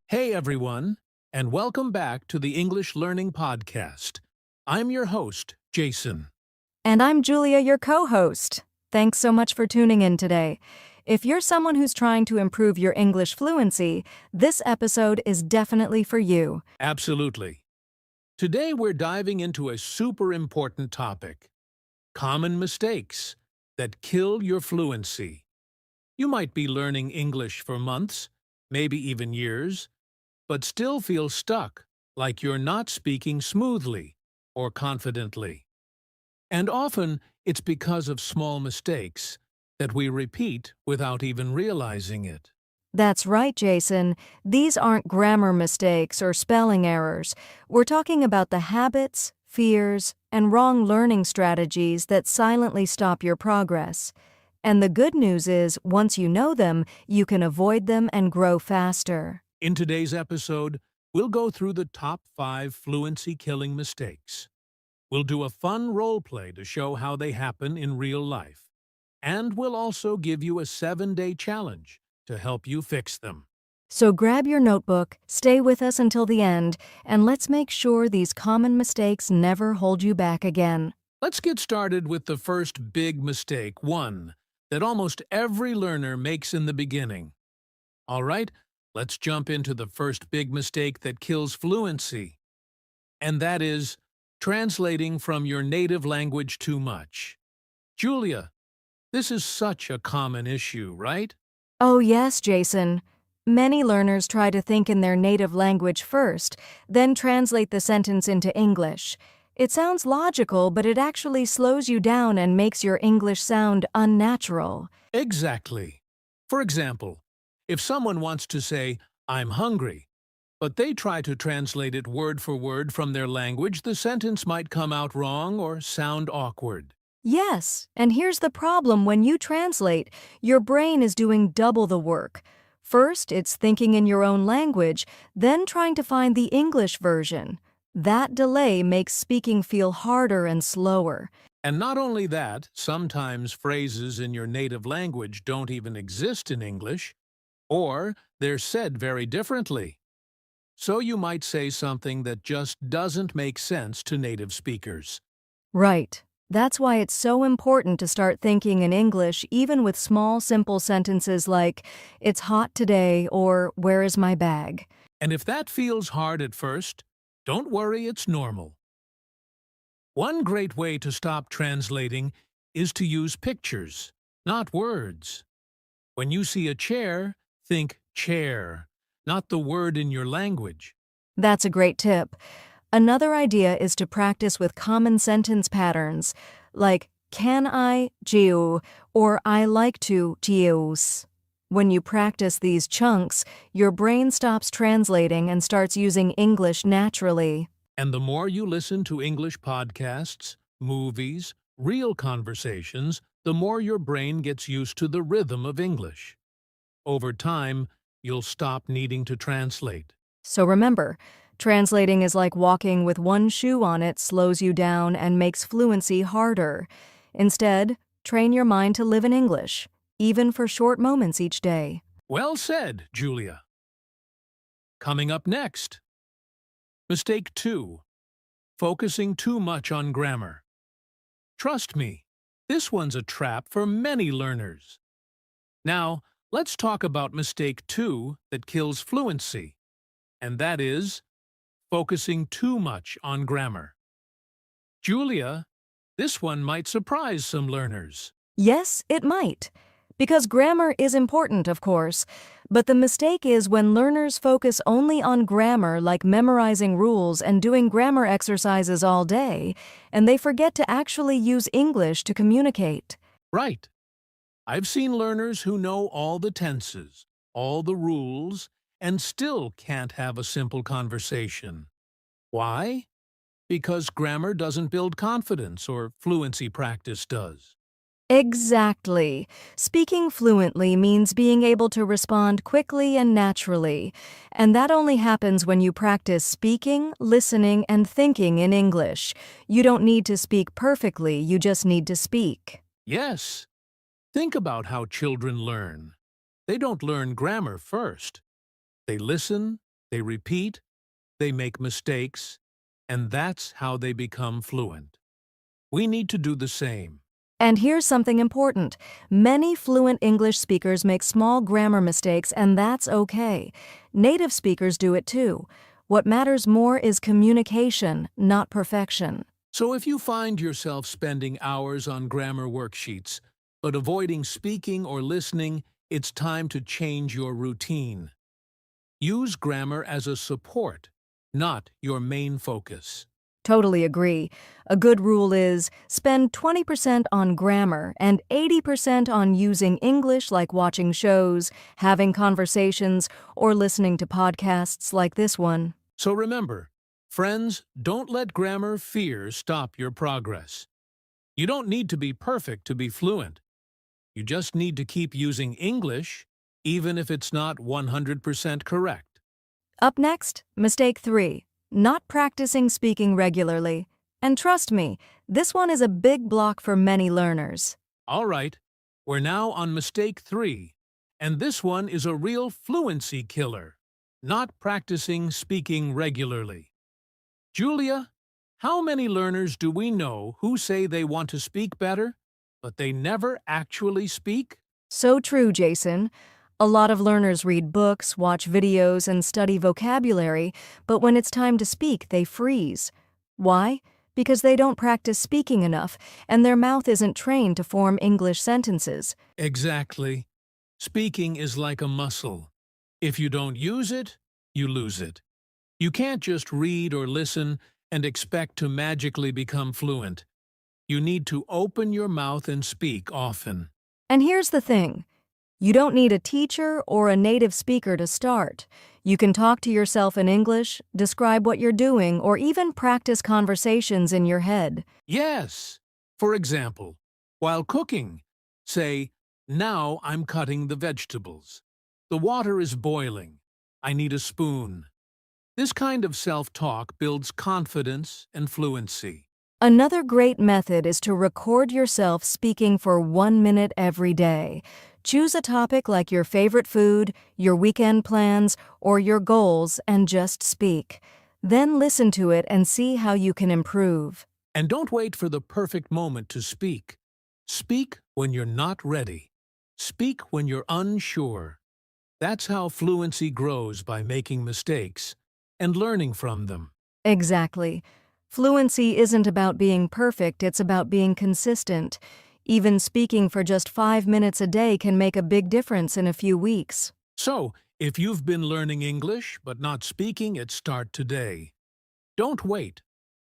Hey everyone, and welcome back to the English Learning Podcast. I'm your host, Jason. And I'm Julia, your co-host. Thanks so much for tuning in today. If you're someone who's trying to improve your English fluency, this episode is definitely for you. Absolutely. Today we're diving into a super important topic: common mistakes that kill your fluency. You might be learning English for months, maybe even years, but still feel stuck, like you're not speaking smoothly or confidently. And often, it's because of small mistakes that we repeat without even realizing it. That's right, Jason. These aren't grammar mistakes or spelling errors. We're talking about the habits, fears, and wrong learning strategies that silently stop your progress. And the good news is, once you know them, you can avoid them and grow faster. In today's episode, we'll go through the top 5 fluency-killing mistakes. We'll do a fun role play to show how they happen in real life. And we'll also give you a 7-day challenge to help you fix them. So grab your notebook, stay with us until the end, and let's make sure these common mistakes never hold you back again. Let's get started with the first big mistake, one that almost every learner makes in the beginning. All right, let's jump into the first big mistake that kills fluency. And that is translating from your native language too much. Julia, this is such a common issue, right? Oh yes, Jason. Many learners try to think in their native language first, then translate the sentence into English. It sounds logical, but it actually slows you down and makes your English sound unnatural. Exactly. For example, if someone wants to say, "I'm hungry," but they try to translate it word for word from their language, the sentence might come out wrong or sound awkward. Yes, and here's the problem: when you translate, your brain is doing double the work. First, it's thinking in your own language, then trying to find the English version. That delay makes speaking feel harder and slower. And not only that, sometimes phrases in your native language don't even exist in English, or they're said very differently. So you might say something that just doesn't make sense to native speakers. Right. That's why it's so important to start thinking in English, even with small, simple sentences like, "It's hot today," or "Where is my bag?" And if that feels hard at first, don't worry, it's normal. One great way to stop translating is to use pictures, not words. When you see a chair, think chair, not the word in your language. That's a great tip. Another idea is to practice with common sentence patterns, like "Can I geo?" or "I like to geos." When you practice these chunks, your brain stops translating and starts using English naturally. And the more you listen to English podcasts, movies, real conversations, the more your brain gets used to the rhythm of English. Over time, you'll stop needing to translate. So remember, translating is like walking with one shoe on. It slows you down and makes fluency harder. Instead, train your mind to live in English, even for short moments each day. Well said, Julia. Coming up next, mistake 2, focusing too much on grammar. Trust me, this one's a trap for many learners. Now, let's talk about mistake 2 that kills fluency, and that is focusing too much on grammar. Julia, this one might surprise some learners. Yes, it might. Because grammar is important, of course, but the mistake is when learners focus only on grammar, like memorizing rules and doing grammar exercises all day, and they forget to actually use English to communicate. Right. I've seen learners who know all the tenses, all the rules, and still can't have a simple conversation. Why? Because grammar doesn't build confidence, or fluency practice does. Exactly. Speaking fluently means being able to respond quickly and naturally, and that only happens when you practice speaking, listening, and thinking in English. You don't need to speak perfectly, you just need to speak. Yes. Think about how children learn. They don't learn grammar first. They listen, They repeat, they make mistakes, and that's how they become fluent. We need to do the same. And here's something important. Many fluent English speakers make small grammar mistakes, and that's okay. Native speakers do it too. What matters more is communication, not perfection. So if you find yourself spending hours on grammar worksheets, but avoiding speaking or listening, it's time to change your routine. Use grammar as a support, not your main focus. Totally agree. A good rule is spend 20% on grammar and 80% on using English, like watching shows, having conversations, or listening to podcasts like this one. So remember, friends, don't let grammar fear stop your progress. You don't need to be perfect to be fluent. You just need to keep using English, even if it's not 100% correct. Up next, mistake 3. Not practicing speaking regularly. And trust me, this one is a big block for many learners. All right, we're now on mistake 3, and this one is a real fluency killer. Not practicing speaking regularly. Julia, how many learners do we know who say they want to speak better, but they never actually speak? So true, Jason. A lot of learners read books, watch videos, and study vocabulary, but when it's time to speak, they freeze. Why? Because they don't practice speaking enough, and their mouth isn't trained to form English sentences. Exactly. Speaking is like a muscle. If you don't use it, you lose it. You can't just read or listen and expect to magically become fluent. You need to open your mouth and speak often. And here's the thing. You don't need a teacher or a native speaker to start. You can talk to yourself in English, describe what you're doing, or even practice conversations in your head. Yes. For example, while cooking, say, "Now I'm cutting the vegetables. The water is boiling. I need a spoon." This kind of self-talk builds confidence and fluency. Another great method is to record yourself speaking for 1 minute every day. Choose a topic like your favorite food, your weekend plans, or your goals and just speak. Then listen to it and see how you can improve. And don't wait for the perfect moment to speak. Speak when you're not ready. Speak when you're unsure. That's how fluency grows, by making mistakes and learning from them. Exactly. Fluency isn't about being perfect, it's about being consistent. Even speaking for just 5 minutes a day can make a big difference in a few weeks. So, if you've been learning English but not speaking it, start today. Don't wait.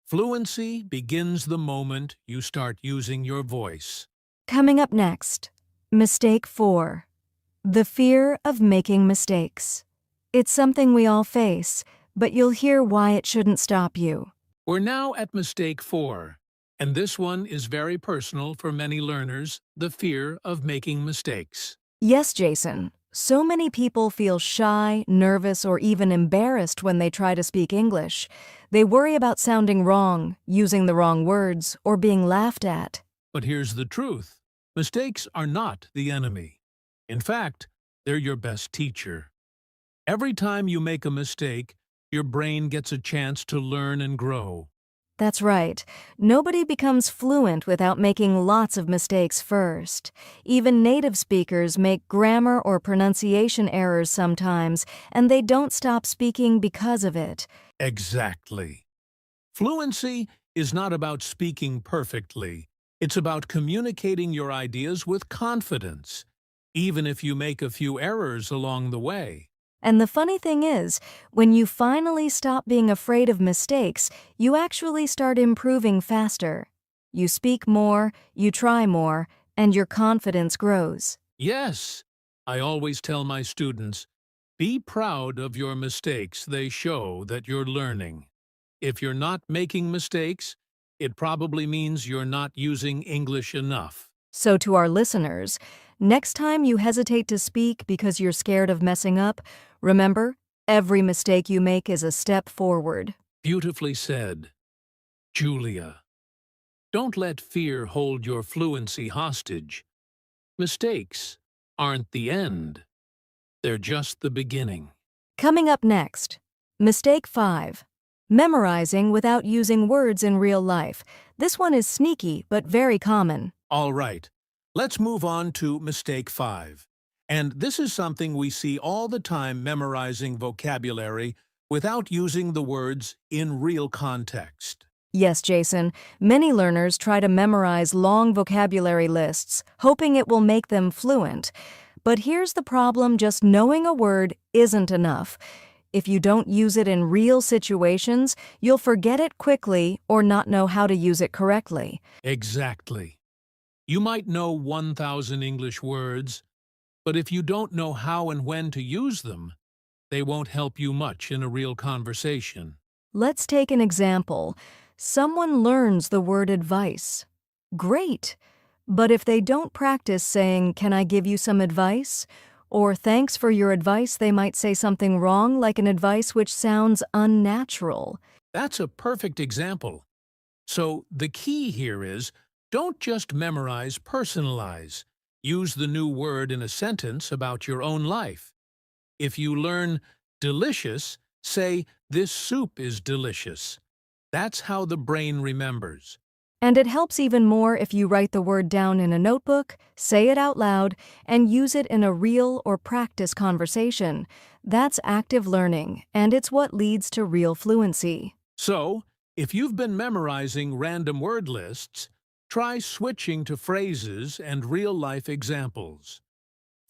Fluency begins the moment you start using your voice. Coming up next, mistake 4. The fear of making mistakes. It's something we all face, but you'll hear why it shouldn't stop you. We're now at mistake 4, and this one is very personal for many learners: the fear of making mistakes. Yes, Jason. So many people feel shy, nervous, or even embarrassed when they try to speak English. They worry about sounding wrong, using the wrong words, or being laughed at. But here's the truth. Mistakes are not the enemy. In fact, they're your best teacher. Every time you make a mistake, your brain gets a chance to learn and grow. That's right. Nobody becomes fluent without making lots of mistakes first. Even native speakers make grammar or pronunciation errors sometimes, and they don't stop speaking because of it. Exactly. Fluency is not about speaking perfectly. It's about communicating your ideas with confidence, even if you make a few errors along the way. And the funny thing is, when you finally stop being afraid of mistakes, you actually start improving faster. You speak more, you try more, and your confidence grows. Yes, I always tell my students, be proud of your mistakes. They show that you're learning. If you're not making mistakes, it probably means you're not using English enough. So to our listeners, next time you hesitate to speak because you're scared of messing up, remember, every mistake you make is a step forward. Beautifully said, Julia. Don't let fear hold your fluency hostage. Mistakes aren't the end. They're just the beginning. Coming up next, Mistake 5. Memorizing without using words in real life. This one is sneaky but very common. All right, let's move on to mistake 5. And this is something we see all the time, memorizing vocabulary without using the words in real context. Yes, Jason, many learners try to memorize long vocabulary lists, hoping it will make them fluent. But here's the problem: just knowing a word isn't enough. If you don't use it in real situations, you'll forget it quickly or not know how to use it correctly. Exactly. You might know 1,000 English words, but if you don't know how and when to use them, they won't help you much in a real conversation. Let's take an example. Someone learns the word advice. Great! But if they don't practice saying, "Can I give you some advice?" or "Thanks for your advice," they might say something wrong, like an advice which sounds unnatural. That's a perfect example. So the key here is, don't just memorize, personalize. Use the new word in a sentence about your own life. If you learn delicious, say, "This soup is delicious." That's how the brain remembers. And it helps even more if you write the word down in a notebook, say it out loud, and use it in a real or practice conversation. That's active learning, and it's what leads to real fluency. So, if you've been memorizing random word lists, try switching to phrases and real-life examples.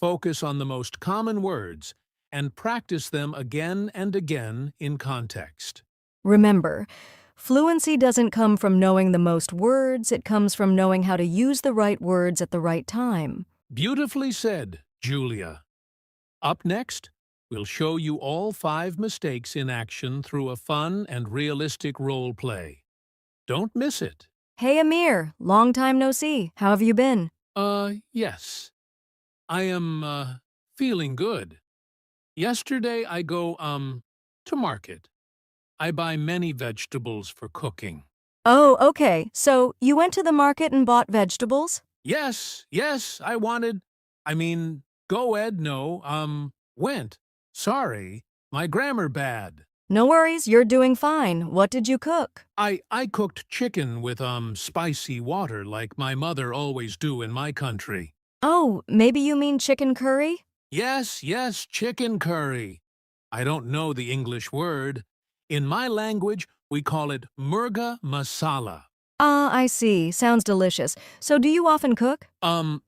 Focus on the most common words and practice them again and again in context. Remember, fluency doesn't come from knowing the most words, it comes from knowing how to use the right words at the right time. Beautifully said, Julia. Up next, we'll show you all 5 mistakes in action through a fun and realistic role play. Don't miss it. Hey Amir, long time no see. How have you been? Yes. I am, feeling good. Yesterday I go, to market. I buy many vegetables for cooking. Oh, okay. So you went to the market and bought vegetables? Yes, go Ed, no, went. Sorry, my grammar bad. No worries, you're doing fine. What did you cook? I cooked chicken with, spicy water like my mother always do in my country. Oh, maybe you mean chicken curry? Yes, chicken curry. I don't know the English word. In my language, we call it murga masala. Ah, I see. Sounds delicious. So do you often cook?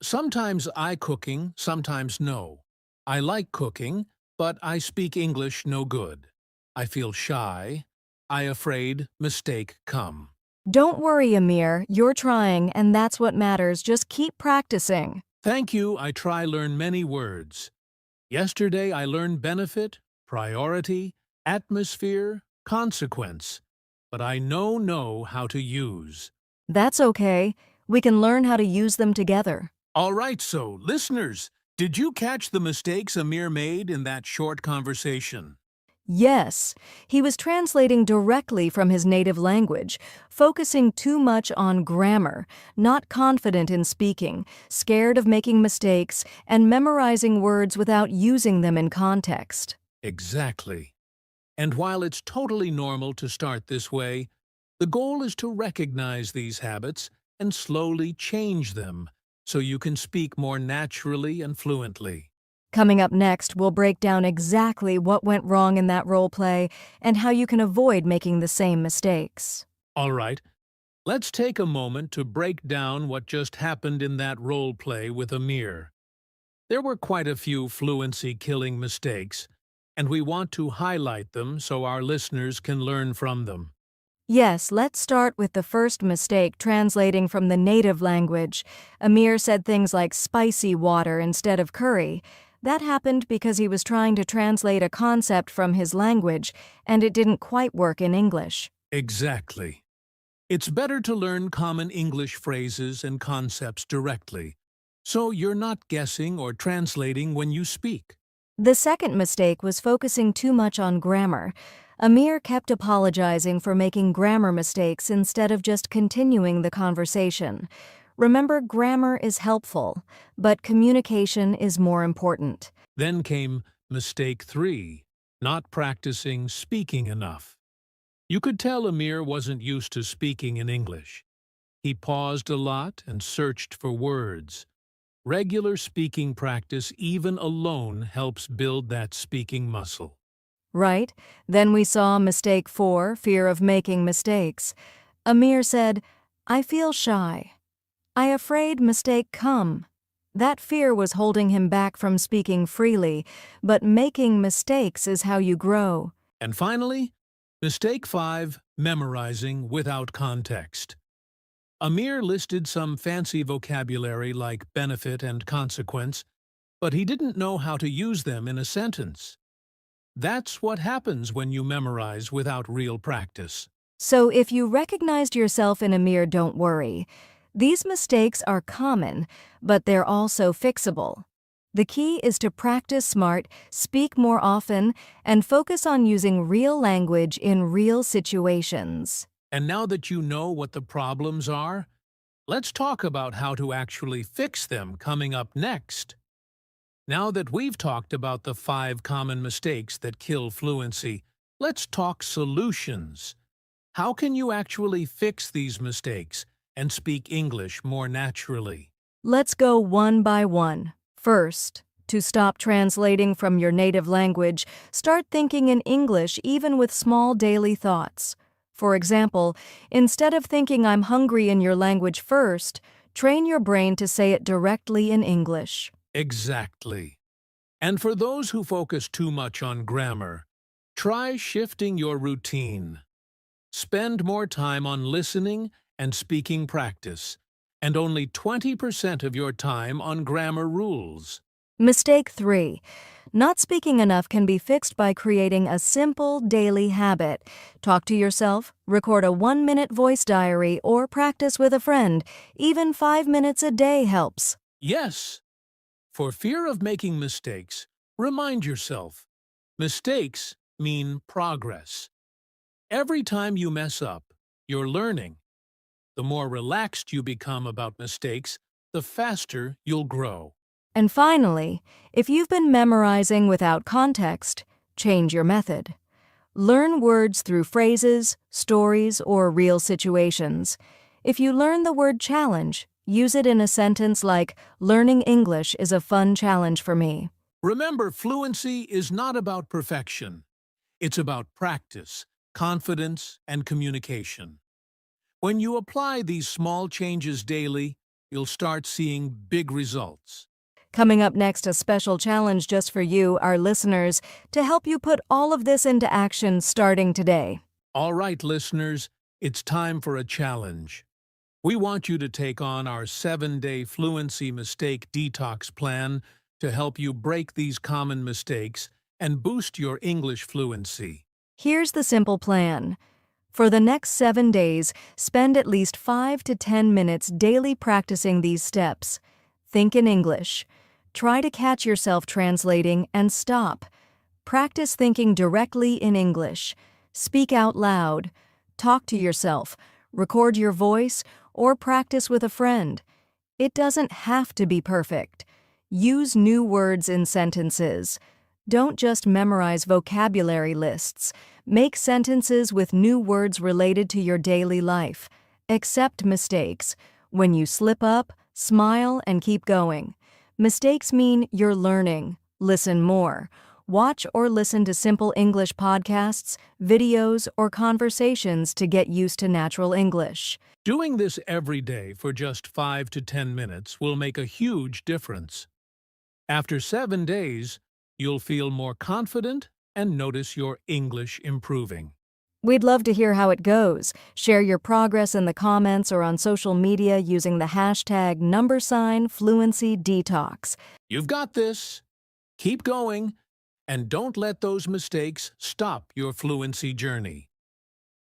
Sometimes I cooking, sometimes no. I like cooking, but I speak English no good. I feel shy. I afraid mistake come. Don't worry, Amir. You're trying, and that's what matters. Just keep practicing. Thank you, I try learn many words. Yesterday I learned benefit, priority, atmosphere, consequence. But I know how to use. That's okay. We can learn how to use them together. All right, so, listeners, did you catch the mistakes Amir made in that short conversation? Yes, he was translating directly from his native language, focusing too much on grammar, not confident in speaking, scared of making mistakes, and memorizing words without using them in context. Exactly. And while it's totally normal to start this way, the goal is to recognize these habits and slowly change them so you can speak more naturally and fluently. Coming up next, we'll break down exactly what went wrong in that role play and how you can avoid making the same mistakes. All right, let's take a moment to break down what just happened in that role play with Amir. There were quite a few fluency-killing mistakes, and we want to highlight them so our listeners can learn from them. Yes, let's start with the first mistake, translating from the native language. Amir said things like spicy water instead of curry. That happened because he was trying to translate a concept from his language, and it didn't quite work in English. Exactly. It's better to learn common English phrases and concepts directly, so you're not guessing or translating when you speak. The second mistake was focusing too much on grammar. Amir kept apologizing for making grammar mistakes instead of just continuing the conversation. Remember, grammar is helpful, but communication is more important. Then came mistake 3, not practicing speaking enough. You could tell Amir wasn't used to speaking in English. He paused a lot and searched for words. Regular speaking practice, even alone, helps build that speaking muscle. Right? Then we saw mistake 4, fear of making mistakes. Amir said, I feel shy. I afraid mistake come. That fear was holding him back from speaking freely, but making mistakes is how you grow. And finally, mistake 5, memorizing without context. Amir listed some fancy vocabulary like benefit and consequence, but he didn't know how to use them in a sentence. That's what happens when you memorize without real practice. So if you recognized yourself in Amir, don't worry. These mistakes are common, but they're also fixable. The key is to practice smart, speak more often, and focus on using real language in real situations. And now that you know what the problems are, let's talk about how to actually fix them coming up next. Now that we've talked about the 5 common mistakes that kill fluency, let's talk solutions. How can you actually fix these mistakes and speak English more naturally? Let's go one by one. First, to stop translating from your native language, start thinking in English even with small daily thoughts. For example, instead of thinking I'm hungry in your language first, train your brain to say it directly in English. Exactly. And for those who focus too much on grammar, try shifting your routine. Spend more time on listening and speaking practice, and only 20% of your time on grammar rules. Mistake 3. Not speaking enough can be fixed by creating a simple daily habit. Talk to yourself, record a 1-minute voice diary, or practice with a friend. Even 5 minutes a day helps. Yes. For fear of making mistakes, remind yourself, mistakes mean progress. Every time you mess up, you're learning. The more relaxed you become about mistakes, the faster you'll grow. And finally, if you've been memorizing without context, change your method. Learn words through phrases, stories, or real situations. If you learn the word challenge, use it in a sentence like, learning English is a fun challenge for me. Remember, fluency is not about perfection. It's about practice, confidence, and communication. When you apply these small changes daily, you'll start seeing big results. Coming up next, a special challenge just for you, our listeners, to help you put all of this into action starting today. All right, listeners, it's time for a challenge. We want you to take on our 7-day fluency mistake detox plan to help you break these common mistakes and boost your English fluency. Here's the simple plan. For the next 7 days, spend at least 5 to 10 minutes daily practicing these steps. Think in English. Try to catch yourself translating and stop. Practice thinking directly in English. Speak out loud. Talk to yourself. Record your voice or practice with a friend. It doesn't have to be perfect. Use new words in sentences. Don't just memorize vocabulary lists. Make sentences with new words related to your daily life. Accept mistakes. When you slip up, smile and keep going. Mistakes mean you're learning. Listen more. Watch or listen to simple English podcasts, videos, or conversations to get used to natural English. Doing this every day for just 5 to 10 minutes will make a huge difference. After 7 days, you'll feel more confident and notice your English improving. We'd love to hear how it goes. Share your progress in the comments or on social media using the hashtag #FluencyDetox. You've got this. Keep going, and don't let those mistakes stop your fluency journey.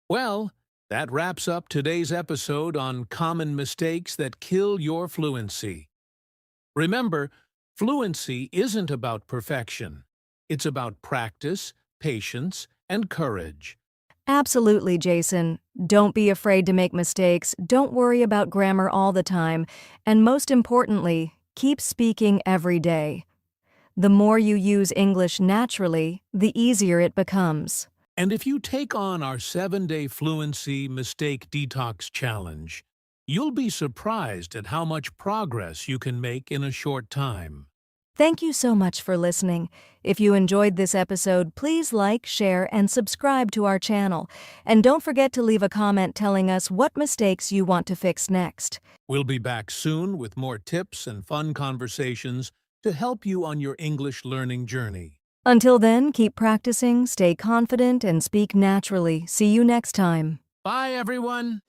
Well, that wraps up today's episode on common mistakes that kill your fluency. Remember, fluency isn't about perfection. It's about practice, patience, and courage. Absolutely, Jason. Don't be afraid to make mistakes. Don't worry about grammar all the time. And most importantly, keep speaking every day. The more you use English naturally, the easier it becomes. And if you take on our 7-day Fluency Mistake Detox Challenge, you'll be surprised at how much progress you can make in a short time. Thank you so much for listening. If you enjoyed this episode, please like, share, and subscribe to our channel. And don't forget to leave a comment telling us what mistakes you want to fix next. We'll be back soon with more tips and fun conversations to help you on your English learning journey. Until then, keep practicing, stay confident, and speak naturally. See you next time. Bye, everyone!